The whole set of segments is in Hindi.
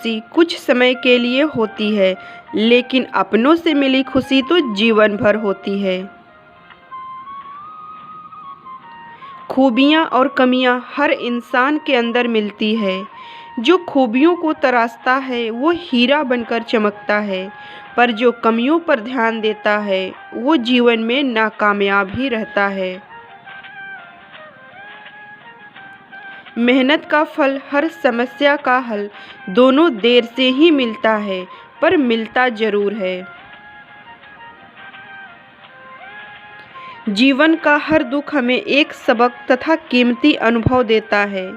खुशी कुछ समय के लिए होती है, लेकिन अपनों से मिली खुशी तो जीवन भर होती है। खूबियाँ और कमियाँ हर इंसान के अंदर मिलती है। जो खूबियों को तराशता है वो हीरा बनकर चमकता है, पर जो कमियों पर ध्यान देता है वो जीवन में नाकामयाब ही रहता है। मेहनत का फल, हर समस्या का हल, दोनों देर से ही मिलता है, पर मिलता जरूर है। जीवन का हर दुख हमें एक सबक तथा कीमती अनुभव देता है,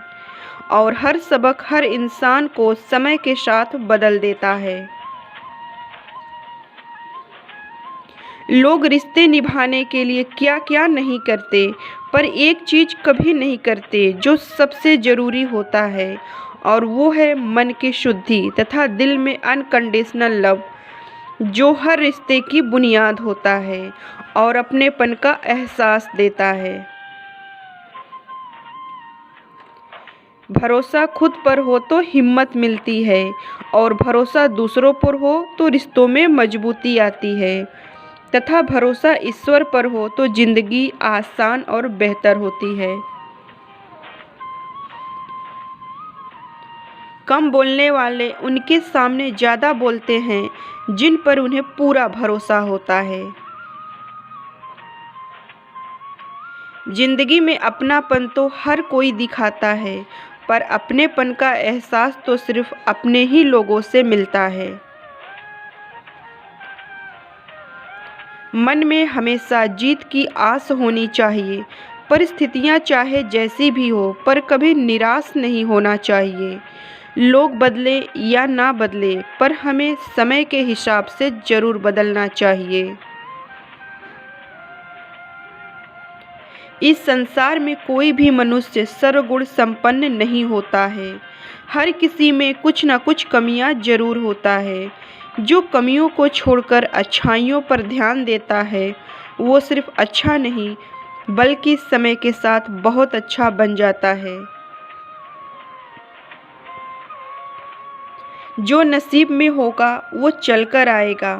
और हर सबक हर इंसान को समय के साथ बदल देता है। लोग रिश्ते निभाने के लिए क्या क्या नहीं करते, पर एक चीज़ कभी नहीं करते जो सबसे ज़रूरी होता है, और वो है मन की शुद्धि तथा दिल में अनकंडीशनल लव, जो हर रिश्ते की बुनियाद होता है और अपनेपन का एहसास देता है। भरोसा खुद पर हो तो हिम्मत मिलती है, और भरोसा दूसरों पर हो तो रिश्तों में मजबूती आती है, तथा भरोसा ईश्वर पर हो तो जिंदगी आसान और बेहतर होती है। कम बोलने वाले उनके सामने ज़्यादा बोलते हैं जिन पर उन्हें पूरा भरोसा होता है। जिंदगी में अपनापन तो हर कोई दिखाता है, पर अपनेपन का एहसास तो सिर्फ अपने ही लोगों से मिलता है। मन में हमेशा जीत की आस होनी चाहिए। परिस्थितियाँ चाहे जैसी भी हो, पर कभी निराश नहीं होना चाहिए। लोग बदले या ना बदले, पर हमें समय के हिसाब से ज़रूर बदलना चाहिए। इस संसार में कोई भी मनुष्य सर्वगुण संपन्न नहीं होता है। हर किसी में कुछ न कुछ कमियां जरूर होता है। जो कमियों को छोड़कर अच्छाइयों पर ध्यान देता है वो सिर्फ अच्छा नहीं, बल्कि समय के साथ बहुत अच्छा बन जाता है। जो नसीब में होगा वो चलकर आएगा,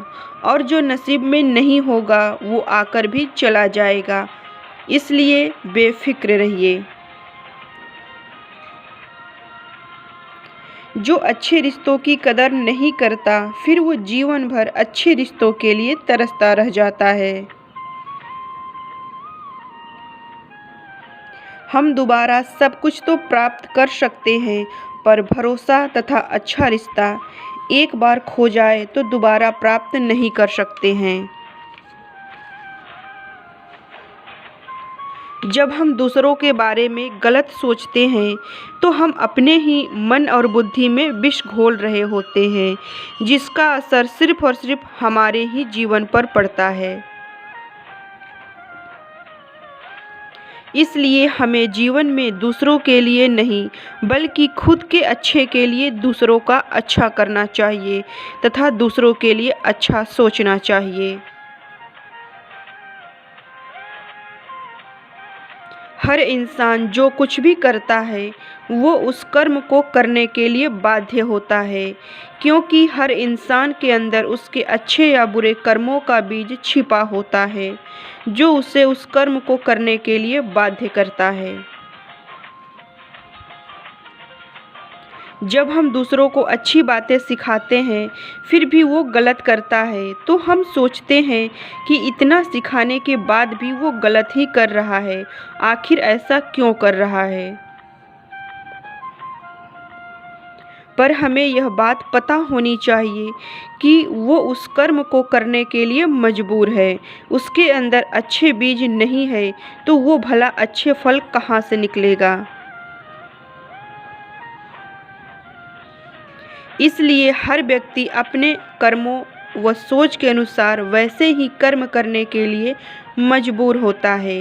और जो नसीब में नहीं होगा वो आकर भी चला जाएगा। इसलिए बेफिक्र रहिए। जो अच्छे रिश्तों की कदर नहीं करता, फिर वो जीवन भर अच्छे रिश्तों के लिए तरसता रह जाता है। हम दोबारा सब कुछ तो प्राप्त कर सकते हैं, पर भरोसा तथा अच्छा रिश्ता एक बार खो जाए तो दोबारा प्राप्त नहीं कर सकते हैं। जब हम दूसरों के बारे में गलत सोचते हैं तो हम अपने ही मन और बुद्धि में विष घोल रहे होते हैं, जिसका असर सिर्फ और सिर्फ हमारे ही जीवन पर पड़ता है। इसलिए हमें जीवन में दूसरों के लिए नहीं, बल्कि खुद के अच्छे के लिए दूसरों का अच्छा करना चाहिए तथा दूसरों के लिए अच्छा सोचना चाहिए। हर इंसान जो कुछ भी करता है वो उस कर्म को करने के लिए बाध्य होता है, क्योंकि हर इंसान के अंदर उसके अच्छे या बुरे कर्मों का बीज छिपा होता है, जो उसे उस कर्म को करने के लिए बाध्य करता है। जब हम दूसरों को अच्छी बातें सिखाते हैं फिर भी वो गलत करता है, तो हम सोचते हैं कि इतना सिखाने के बाद भी वो गलत ही कर रहा है, आखिर ऐसा क्यों कर रहा है। पर हमें यह बात पता होनी चाहिए कि वो उस कर्म को करने के लिए मजबूर है। उसके अंदर अच्छे बीज नहीं है तो वो भला अच्छे फल कहाँ से निकलेगा। इसलिए हर व्यक्ति अपने कर्मों व सोच के अनुसार वैसे ही कर्म करने के लिए मजबूर होता है।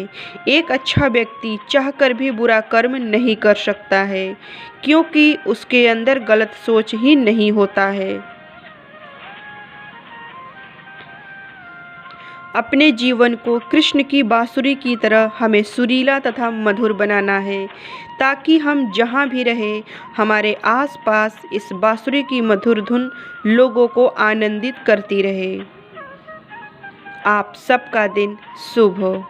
एक अच्छा व्यक्ति चाहकर भी बुरा कर्म नहीं कर सकता है, क्योंकि उसके अंदर गलत सोच ही नहीं होता है। अपने जीवन को कृष्ण की बांसुरी की तरह हमें सुरीला तथा मधुर बनाना है, ताकि हम जहाँ भी रहें हमारे आसपास इस बांसुरी की मधुर धुन लोगों को आनंदित करती रहे। आप सबका दिन शुभ हो।